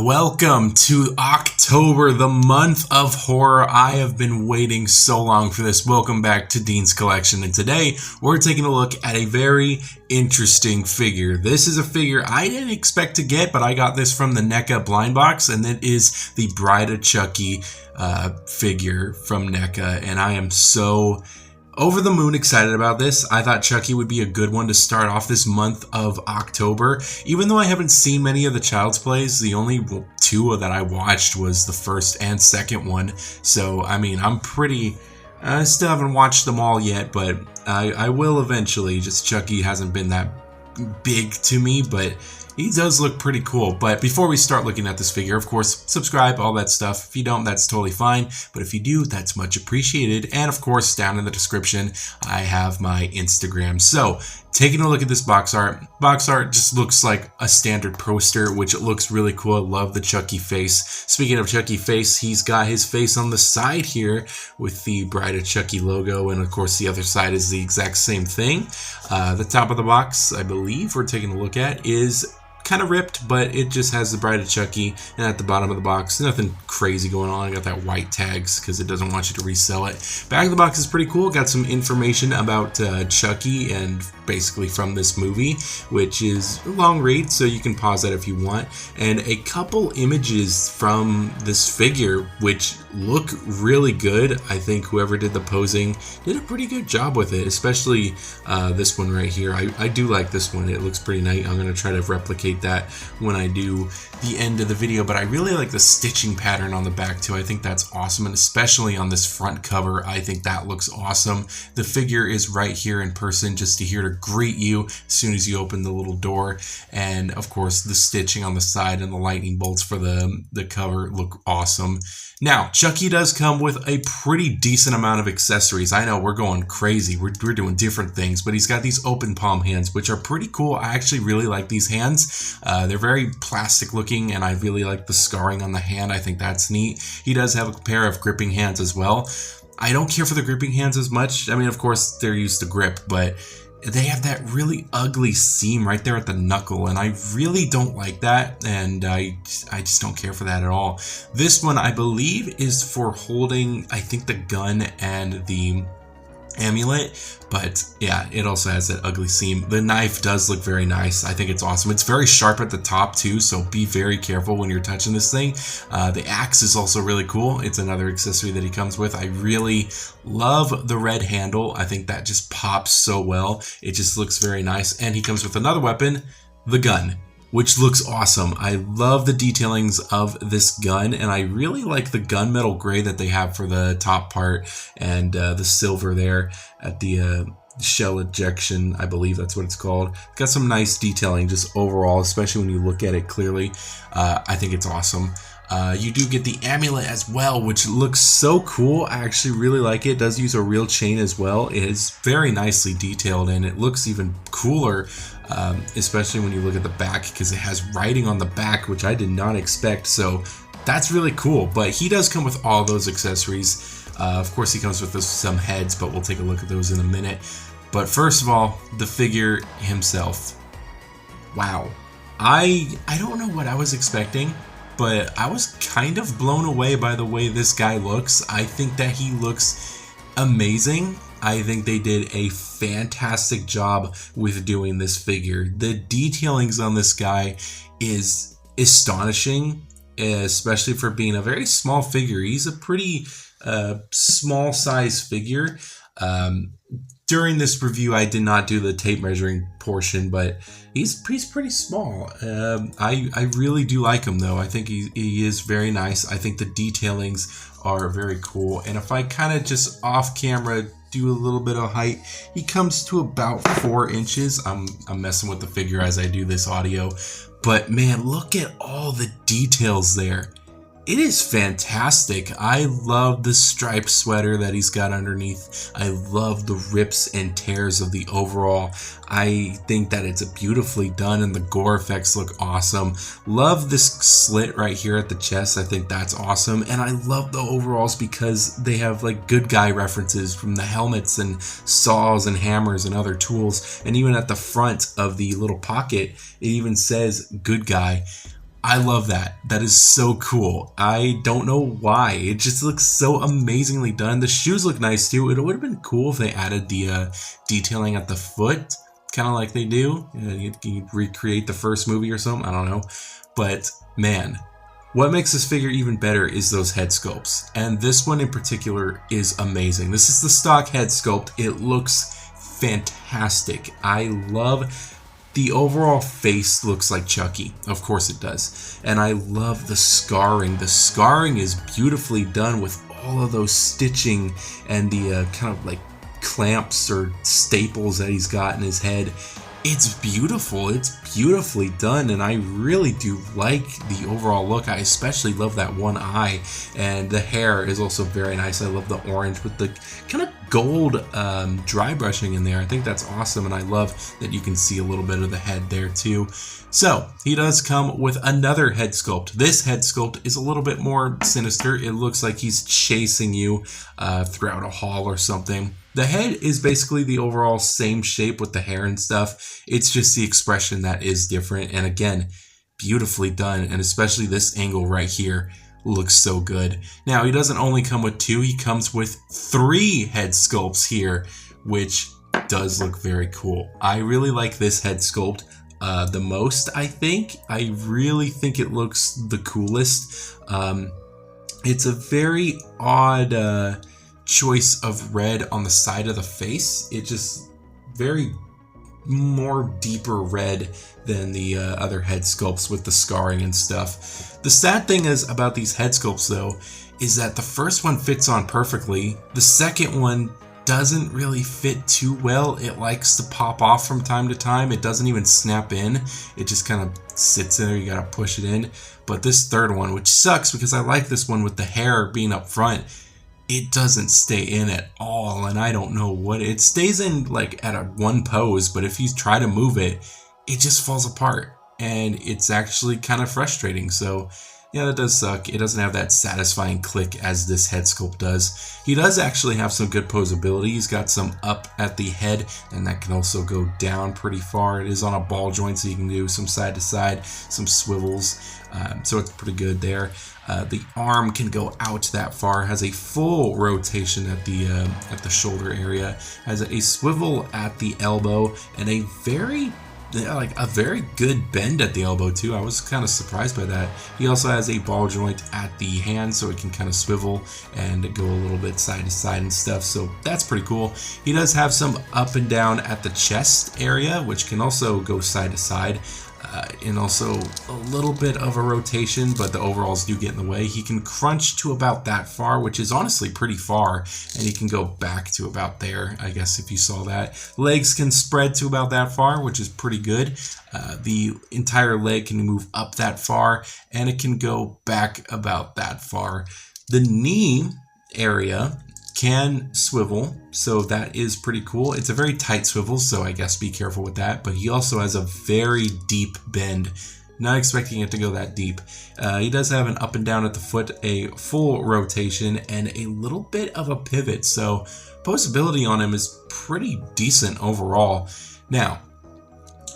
Welcome to October, the month of horror. I have been waiting so long for this. Welcome back to Dean's Collection, and today we're taking a look at a very interesting figure. This is a figure I didn't expect to get, but I got this from the Neca blind box, and it is the Bride of Chucky figure from Neca, and I am so over the moon excited about this. I thought Chucky would be a good one to start off this month of October. Even though I haven't seen many of the Child's Plays, the only two that I watched was the first and second one. So, I mean, I still haven't watched them all yet, but I will eventually. Just Chucky hasn't been that big to me, but he does look pretty cool. But before we start looking at this figure, of course, subscribe, all that stuff. If you don't, that's totally fine. But if you do, that's much appreciated. And of course, down in the description, I have my Instagram. So, taking a look at this box art. Box art just looks like a standard poster, which it looks really cool. I love the Chucky face. Speaking of Chucky face, he's got his face on the side here with the Bride of Chucky logo. And of course, the other side is the exact same thing. The top of the box, I believe we're taking a look at, is kind of ripped, but it just has the Bride of Chucky, and at the bottom of the box, nothing crazy going on. I got that white tags because it doesn't want you to resell it. Back of the box is pretty cool. Got some information about Chucky and basically from this movie, which is a long read, so you can pause that if you want, and a couple images from this figure which look really good. I think whoever did the posing did a pretty good job with it, especially this one right here. I do like this one. It looks pretty nice. I'm going to try to replicate that when I do the end of the video, but I really like the stitching pattern on the back too. I think that's awesome, and especially on this front cover, I think that looks awesome. The figure is right here in person, just to here to greet you as soon as you open the little door, and of course the stitching on the side and the lightning bolts for the cover look awesome. Now, Chucky does come with a pretty decent amount of accessories. I know we're going crazy. We're doing different things, but he's got these open palm hands, which are pretty cool. I actually really like these hands. They're very plastic looking, and I really like the scarring on the hand. I think that's neat. He does have a pair of gripping hands as well. I don't care for the gripping hands as much. I mean, of course, they're used to grip, but they have that really ugly seam right there at the knuckle, and I really don't like that, and I just don't care for that at all. This one, I believe, is for holding, I think, the gun and the amulet, but yeah, it also has that ugly seam. The knife does look very nice. I think it's awesome. It's very sharp at the top too, so be very careful when you're touching this thing. The axe is also really cool. It's another accessory that he comes with. I really love the red handle. I think that just pops so well. It just looks very nice, and he comes with another weapon, the gun, which looks awesome. I love the detailings of this gun, and I really like the gunmetal gray that they have for the top part, and the silver there at the shell ejection, I believe that's what it's called. Got some nice detailing just overall, especially when you look at it clearly. I think it's awesome. You do get the amulet as well, which looks so cool. I actually really like it. It does use a real chain as well. It is very nicely detailed, and it looks even cooler, especially when you look at the back, because it has writing on the back, which I did not expect. So that's really cool. But he does come with all those accessories. Of course, he comes with some heads, but we'll take a look at those in a minute. But first of all, the figure himself. Wow. I don't know what I was expecting, but I was kind of blown away by the way this guy looks. I think that he looks amazing. I think they did a fantastic job with doing this figure. The detailings on this guy is astonishing, especially for being a very small figure. He's a pretty small size figure. During this review, I did not do the tape measuring portion, but he's pretty small. I really do like him, though. I think he is very nice. I think the detailings are very cool. And if I kind of just off camera do a little bit of height, he comes to about 4 inches. I'm messing with the figure as I do this audio, but man, look at all the details there. It is fantastic. I love the striped sweater that he's got underneath. I love the rips and tears of the overall. I think that it's beautifully done, and the gore effects look awesome. Love this slit right here at the chest. I think that's awesome. And I love the overalls because they have like good guy references from the helmets and saws and hammers and other tools. And even at the front of the little pocket, it even says good guy. I love that. That is so cool. I don't know why. It just looks so amazingly done. The shoes look nice too. It would have been cool if they added the detailing at the foot, kind of like they do. You recreate the first movie or something. I don't know. But man, what makes this figure even better is those head sculpts. And this one in particular is amazing. This is the stock head sculpt. It looks fantastic. I love the overall face. Looks like Chucky. Of course it does. And I love the scarring. The scarring is beautifully done with all of those stitching and the kind of like clamps or staples that he's got in his head. It's beautiful. It's beautifully done, and I really do like the overall look. I especially love that one eye, and the hair is also very nice. I love the orange with the kind of gold dry brushing in there. I think that's awesome, and I love that you can see a little bit of the head there too. So he does come with another head sculpt. This head sculpt is a little bit more sinister. It looks like he's chasing you throughout a hall or something. The head is basically the overall same shape with the hair and stuff. It's just the expression that is different. And again, beautifully done. And especially this angle right here looks so good. Now, he doesn't only come with 2. He comes with 3 head sculpts here, which does look very cool. I really like this head sculpt the most, I think. I really think it looks the coolest. It's a very odd choice of red on the side of the face. It just very more deeper red than the other head sculpts with the scarring and stuff. The sad thing is about these head sculpts though is that the first one fits on perfectly. The second one doesn't really fit too well. It likes to pop off from time to time. It doesn't even snap in. It just kind of sits in there. You gotta push it in. But this third one, which sucks because I like this one with the hair being up front, it doesn't stay in at all, and I don't know what it stays in like at a one pose, but if you try to move it, it just falls apart, and it's actually kind of frustrating. So yeah, that does suck. It doesn't have that satisfying click as this head sculpt does. He does actually have some good posability. He's got some up at the head, and that can also go down pretty far. It is on a ball joint, so you can do some side to side, some swivels. So it's pretty good there. The arm can go out that far, has a full rotation at the shoulder area, has a swivel at the elbow, and a very good bend at the elbow too. I was kind of surprised by that. He also has a ball joint at the hand, so it can kind of swivel and go a little bit side to side and stuff. So that's pretty cool. He does have some up and down at the chest area, which can also go side to side. And also a little bit of a rotation, but the overalls do get in the way. He can crunch to about that far, which is honestly pretty far, and he can go back to about there, I guess, if you saw that. Legs can spread to about that far, which is pretty good. The entire leg can move up that far, and it can go back about that far. The knee area can swivel, so that is pretty cool. It's a very tight swivel, so I guess be careful with that, but he also has a very deep bend. Not expecting it to go that deep. He does have an up and down at the foot, a full rotation, and a little bit of a pivot, so posability on him is pretty decent overall. Now,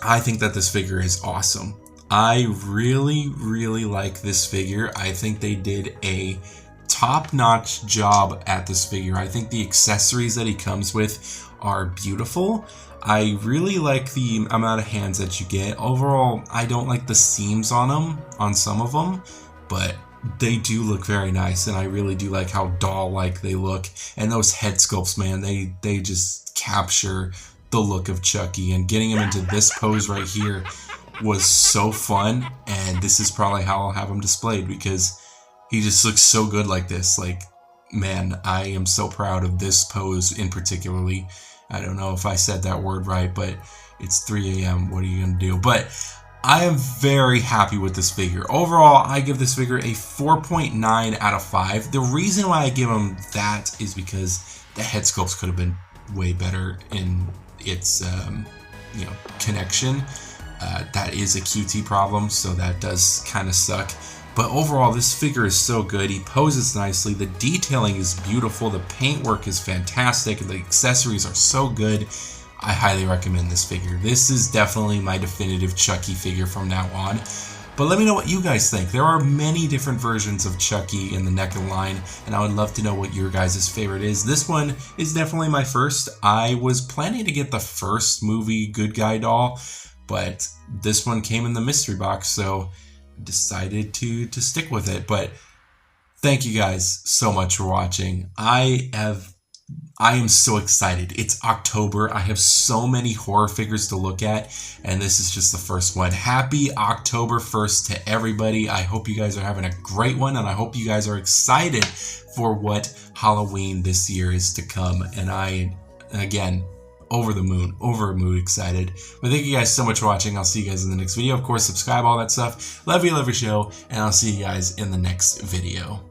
I think that this figure is awesome. I really, really like this figure. I think they did a top-notch job at this figure. I think the accessories that he comes with are beautiful. I really like the amount of hands that you get. Overall, I don't like the seams on them, on some of them, but they do look very nice, and I really do like how doll-like they look. And those head sculpts, man, they just capture the look of Chucky, and getting him into this pose right here was so fun, and this is probably how I'll have him displayed, because he just looks so good like this. Like, man, I am so proud of this pose in particularly. I don't know if I said that word right, but it's 3 a.m. What are you going to do? But I am very happy with this figure. Overall, I give this figure a 4.9 out of 5. The reason why I give him that is because the head sculpts could have been way better in its connection. That is a QT problem, so that does kind of suck. But overall, this figure is so good. He poses nicely. The detailing is beautiful. The paintwork is fantastic. The accessories are so good. I highly recommend this figure. This is definitely my definitive Chucky figure from now on. But let me know what you guys think. There are many different versions of Chucky in the Neca line, and I would love to know what your guys' favorite is. This one is definitely my first. I was planning to get the first movie Good Guy doll, but this one came in the mystery box, so I decided to stick with it. But thank you guys so much for watching. I am so excited. It's October. I have so many horror figures to look at, and this is just the first one. Happy October 1st to everybody. I hope you guys are having a great one, and I hope you guys are excited for what Halloween this year is to come. And I, again, over the moon excited. But thank you guys so much for watching. I'll see you guys in the next video. Of course, subscribe, all that stuff. Love your show, and I'll see you guys in the next video.